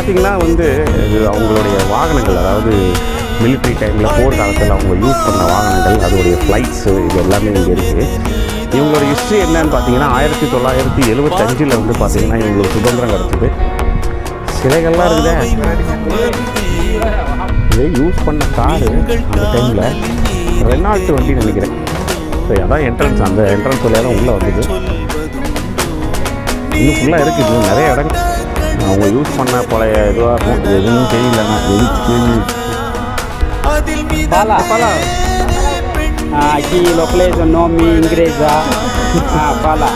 பார்த்தீங்கன்னா வந்து இது அவங்களுடைய வாகனங்கள், அதாவது மிலிட்ரி டைமில் போர் காலத்தில் அவங்க யூஸ் பண்ண வாகனங்கள், அதோடைய ஃப்ளைட்ஸு, இது எல்லாமே இங்கே இருக்குது. இவங்களோட ஹிஸ்ட்ரி என்னன்னு பார்த்தீங்கன்னா 1975 வந்து பார்த்தீங்கன்னா இவங்களுக்கு சுதந்திரம் கிடச்சிது. சிலைகள்லாம் இருக்குதே. இதை யூஸ் பண்ண காரு அந்த டைமில் ரெனால்ட் வண்டி நினைக்கிறேன். ஸோ அதான் என்ட்ரன்ஸ், அந்த என்ட்ரன்ஸ் வழியாக தான் உள்ளே வந்தது. இன்னும் ஃபுல்லாக இருக்குது, இன்னும் நிறைய இடங்கள் அவங்க யூஸ் பண்ண பழைய இதுவாக இருக்கும். எதுவும் தெரியலண்ணா, Pala. Aqui localiza o nome inglês. Pala.